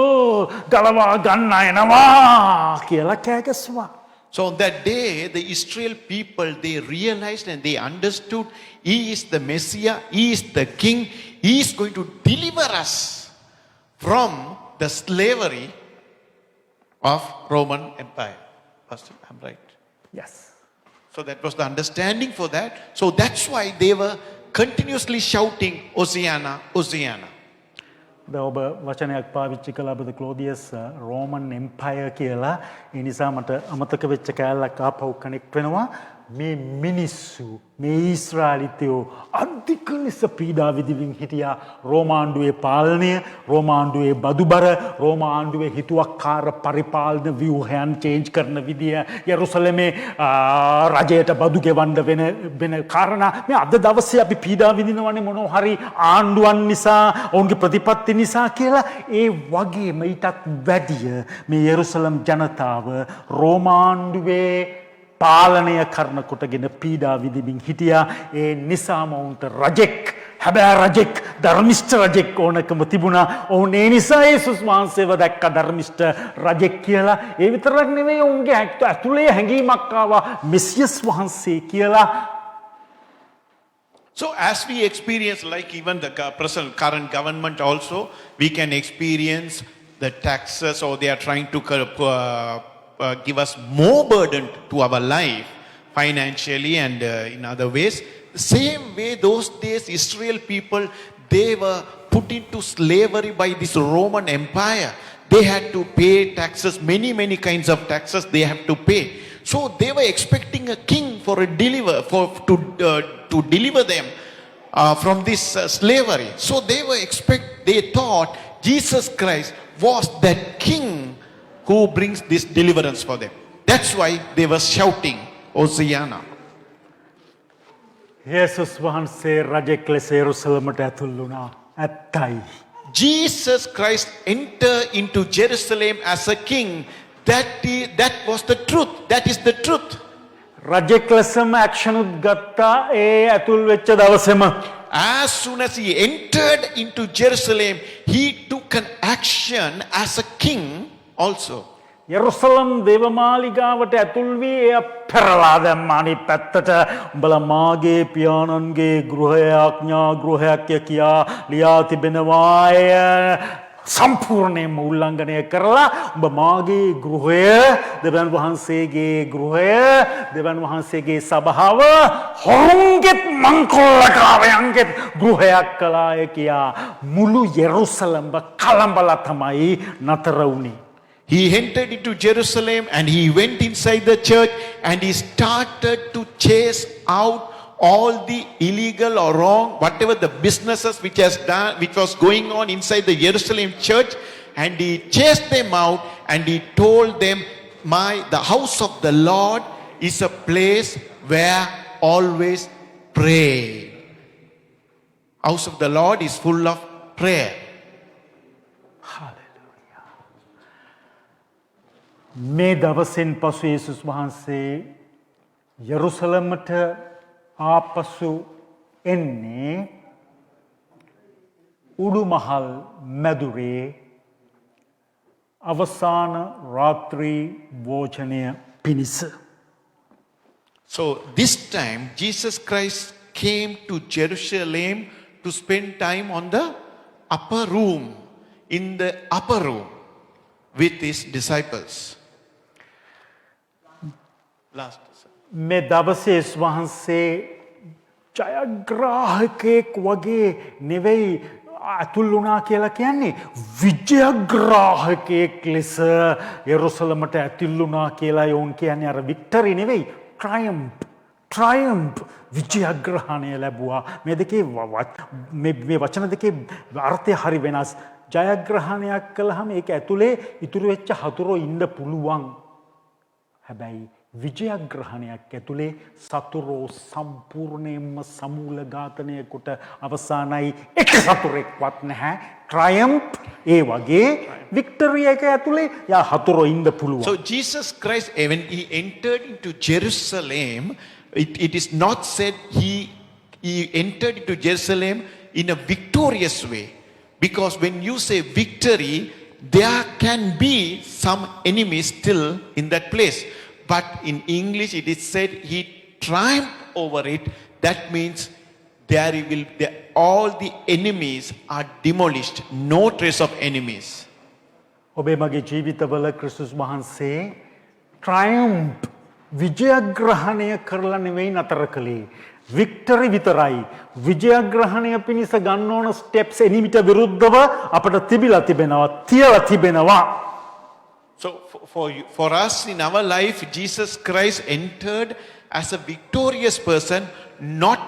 ගලවා ගන්න එනවා කියලා කෑ ගැසුවා. So on that day, the Israel people, they realized and they understood He is the Messiah, He is the King, He is going to deliver us from the slavery of Roman Empire. Pastor, I'm right. Yes. So that was the understanding for that. So that's why they were continuously shouting, Hosanna, Hosanna. ද ඔබ වචනයක් පාවිච්චි කළ අපද ක්ලෝදියස් Roman එම්පයර් කියලා. ඒ නිසා මට අමතක වෙච්ච කෑල්ලක් ආපහු කනෙක්ට් වෙනවා. මේ මිනිස්සු මේ ඊශ්‍රායලිතයෝ අධික ලෙස පීඩා විඳින්න හිටියා. රෝමාණ්ඩුවේ පාලනය, රෝමාණ්ඩුවේ බදුබර, රෝමාණ්ඩුවේ හිතුවක්කාර පරිපාලන ව්‍යුහයන් චේන්ජ් කරන විදිය, යෙරුසලමේ රජයට බදු ගෙවන්න වෙන කාරණා මේ අද දවසේ අපි පීඩා විඳිනවනේ මොනවා හරි ආණ්ඩුවන් නිසා, ඔවුන්ගේ ප්‍රතිපත්ති නිසා කියලා. ඒ වගේම ඊටත් වැඩිය මේ යෙරුසලම් ජනතාව රෝමාණ්ඩුවේ පාලනය කරන කොටගෙන පීඩා විඳින්න හිටියා. ඒ නිසාම ඔවුන්ට රජෙක්, හැබැයි රජෙක්, ධර්මිෂ්ඨ රජෙක් ඕනකම තිබුණා. ඔවුන් ඒ නිසා යේසුස් වහන්සේව දැක්ක ධර්මිෂ්ඨ රජෙක් කියලා. ඒ විතරක් නෙවෙයි ඔවුන්ගේ ඇතුලේ හැඟීමක් ආවා මෙසියස් වහන්සේ කියලා. So as we experience, like even the present current government also, we can experience the taxes, or they are trying to give us more burden to our life financially and in other ways. The same way those days Israel people, they were put into slavery by this Roman Empire. They had to pay taxes, many kinds of taxes they have to pay. So they were expecting a king for a to deliver them from this slavery. So they thought Jesus Christ was that king who brings this deliverance for them. That's why they were shouting, Hosanna. යේසුස් වහන්සේ රජෙක් ලෙස යෙරුසලමට ඇතුල් වුණා. ඇත්තයි. Jesus Christ entered into Jerusalem as a king. That was the truth. That is the truth. රජෙක් ලෙසම action උත් ගත්තා ඒ ඇතුල් වෙච්ච දවසේම. As soon as he entered into Jerusalem, he took an action as a king also. යෙරුසලම් දේවමාලිගාවට ඇතුල් වී එය පෙරලා දැම්මා අනිත් පැත්තට. උඹලා මාගේ පියාණන්ගේ ගෘහය ආඥා ගෘහයක් කියා ලියා තිබෙනවා. එය සම්පූර්ණයෙන්ම උල්ලංඝනය කරලා ඔබ මාගේ ගෘහය දෙවියන් වහන්සේගේ ගෘහය දෙවියන් වහන්සේගේ සභාව හොරුන්ගෙත් මංකොල්ලකාරයන්ගෙත් ගෘහයක් කළාය කියා මුළු යෙරුසලම කලබල තමයි නතර වුණේ. He entered into Jerusalem and he went inside the church and he started to chase out all the illegal or wrong, whatever the businesses which was going on inside the Jerusalem church, and he chased them out and he told them, the house of the Lord is a place where always pray. House of the Lord is full of prayer. මේ දවසෙන් පසු යේසුස් වහන්සේ යෙරුසලමට ආපසු එන්නේ උඩුමහල් මැදුරේ අවසාන රාත්‍රී භෝජනය පිණිස. So this time Jesus Christ came to Jerusalem to spend time on the upper room, in the upper room with his disciples. Last. මේ දවසේ වහන්සේ ජයග්‍රාහකයෙක් වගේ නෙවෙයි අතුල් වුණා කියලා කියන්නේ විජයග්‍රාහකයෙක් ලෙස යෙරුසලමට ඇතුල් වුණා කියලා යෝන් කියන්නේ අර වික්ටරි නෙවෙයි triumph විජයග්‍රහණය ලැබුවා. මේ දෙකේ මේ වචන දෙකේ අර්ථය හරි වෙනස්. ජයග්‍රහණයක් කළාම ඒක ඇතුලේ ඉතුරු වෙච්ච හතුරෝ ඉන්න පුළුවන්. හැබැයි විජයග්‍රහණයක් ඇතුලේ සතුරෝ සම්පූර්ණයෙන්ම සමූල ඝාතනය කොට අවසానයි එක සතුරෙක්වත් නැහැ. triumph ඒ වගේ victory එක ඇතුලේ යා හතුරෝ ඉන්න පුළුවන්. So Jesus Christ, when he entered into Jerusalem, it is not said he entered into Jerusalem in a victorious way. Because when you say victory, there can be some enemies still in that place. But in English it is said he triumphed over it. That means all the enemies are demolished. No trace of enemies. ඔබේ මගේ ජීවිතවල ක්‍රිස්තුස් වහන්සේ triumph විජයග්‍රහණය කරලා නෙවෙයි නතර කළේ. වික්ටරි විතරයි. විජයග්‍රහණය පිණිස ගන්න ඕන ස්ටෙප්ස් එනිමිට විරුද්ධව අපට තිබිලා තිබෙනවා, තියලා තිබෙනවා. So for us in our life, Jesus Christ entered as a victorious person, not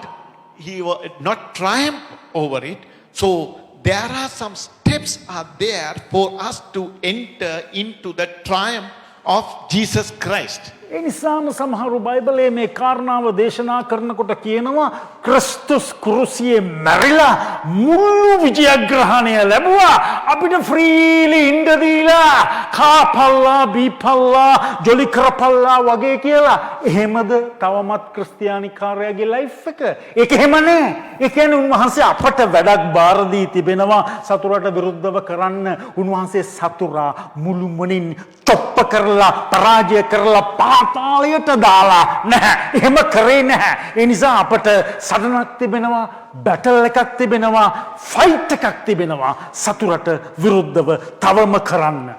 triumph over it. So there are some steps are there for us to enter into the triumph of Jesus Christ. ඒ නිසාම සමහරු බයිබලයේ මේ කාරණාව දේශනා කරනකොට කියනවා ක්‍රිස්තුස් කුරුසියේ මැරිලා මුළු විජයග්‍රහණය ලැබුවා අපිට ෆ්‍රීලි ඉන්න දීලා කාපල්ලා බීපල්ලා ජොලි කරපල්ලා වගේ කියලා. එහෙමද තවමත් ක්‍රිස්තියානිකාරයාගේ ලයිෆ් එක? ඒක එහෙම නෑ. ඒ කියන්නේ උන්වහන්සේ අපට වැඩක් බාර දී තිබෙනවා සතුරට විරුද්ධව කරන්න. උන්වහන්සේ සතුරා මුළුමනින් චොප්ප කරලා පරාජය කරලා පාතාලයට දාලා නැහැ. එහෙම කරේ නැහැ. ඒ නිසා අපට සටනක් තිබෙනවා, බැටල් එකක් තිබෙනවා, ෆයිට් එකක් තිබෙනවා සතුරට විරුද්ධව තවම කරන්න.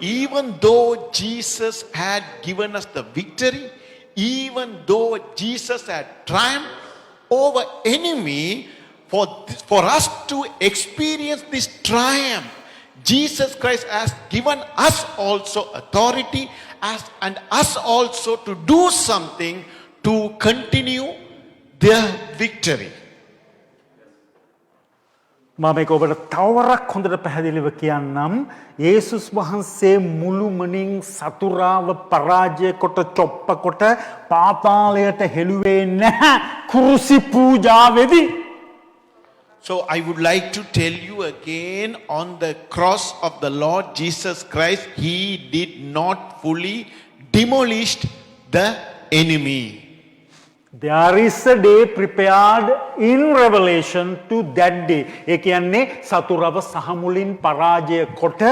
Even though Jesus had given us the victory, even though Jesus had triumphed over enemy, for us to experience this triumph, Jesus Christ has given us also authority and us also to do something to continue their victory. මම මේක ඔබට තවරක් හොඳට පැහැදිලිව කියන්නම්. යේසුස් වහන්සේ මුළුමනින් සතුරාව පරාජය කොට චොප්ප කොට පාතාලයට හෙළුවේ නැහැ කුරුසි පූජාවේදී. So I would like to tell you again, on the cross of the Lord Jesus Christ, he did not fully demolish the enemy. There is a day prepared in Revelation to that day. ඒ කියන්නේ සතුරව සහමුලින් පරාජය කොට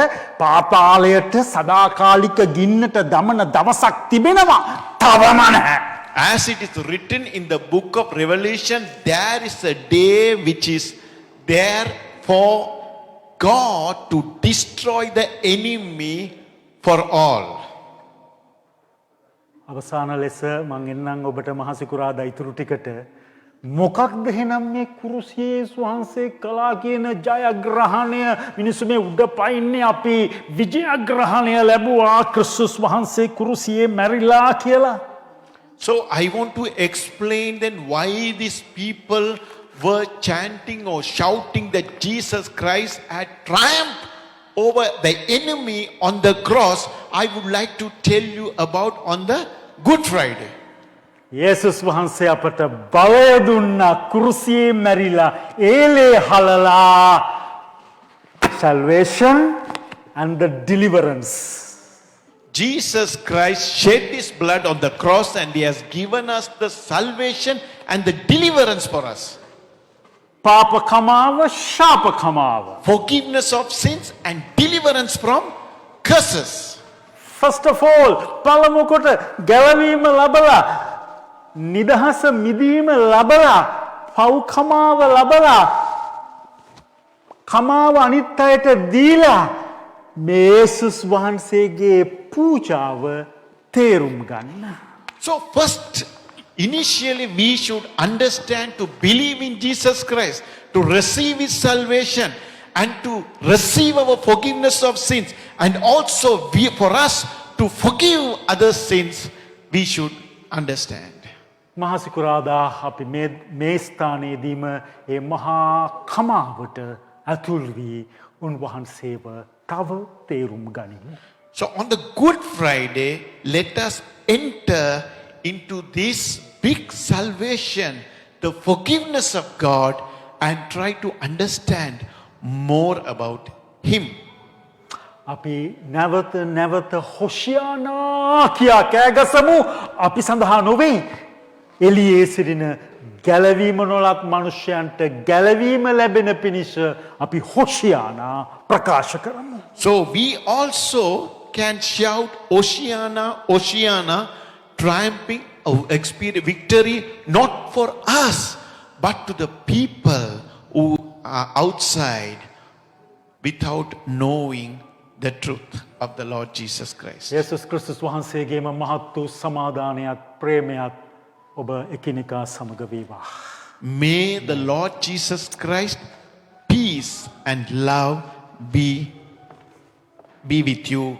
පාතාලයට සදාකාලික ගින්නට දමන දවසක් තිබෙනවා. තවම නැහැ. As it is written in the book of Revelation, there is a day which is there for God to destroy the enemy for all. අවසාන ලෙස මං එන්නම් ඔබට මහසිකුරාදා ඉතුරු ටිකට මොකක්ද එහෙනම් මේ කුරුසියේ යේසුස් වහන්සේ කළා කියන ජයග්‍රහණය මිනිස්සු මේ උඩ පයින්නේ අපි විජයග්‍රහණය ලැබුවා ක්‍රිස්තුස් වහන්සේ කුරුසියේ මැරිලා කියලා. So I want to explain then why these people were chanting or shouting that Jesus Christ had triumphed over the enemy on the cross. I would like to tell you about on the Good Friday. යේසුස් වහන්සේ අපට බලය දුන්නා කුරුසියේ මැරිලා ඒලේ හලලා salvation and the deliverance. Jesus Christ shed his blood on the cross and he has given us the salvation and the deliverance for us. පාප කමාව ශාප කමාව. Forgiveness of sins and deliverance from curses. First of all පළමු කොට ගැලවීම ලබලා නිදහස මිදීම ලබලා පව් කමාව ලබලා කමාව අනිත් අයට දීලා මේ යේසුස් වහන්සේගේ පූජාව තේරුම් ගන්න. So first, initially we should understand to believe in Jesus Christ, to receive his salvation and to receive our forgiveness of sins, and also for us to forgive other sins, we should understand. මහසිකුරාදා අපි මේ ස්ථානයේදීම ඒ මහා කමාවට ඇතුල් වී උන්වහන්සේව තව තේරුම් ගනිමු. So on the Good Friday, let us enter into this big salvation, the forgiveness of God, and try to understand more about him. අපි නැවත හොෂියානා කියා කෑගසමු අපි සඳහා නොවේ එළියේ සිටින ගැලවීම නොලත් මනුෂ්‍යයන්ට ගැලවීම ලැබෙන පිණිස අපි හොෂියානා ප්‍රකාශ කරමු. So we also can shout Oceana, Oceana, triumphing experience victory not for us but to the people who are outside without knowing the truth of the Lord Jesus Christ. යේසුස් ක්‍රිස්තුස් වහන්සේගේම මහත් වූ සමාදානයත් ප්‍රේමයත් ඔබ එකිනෙකා සමග වේවා. May the Lord Jesus Christ peace and love be with you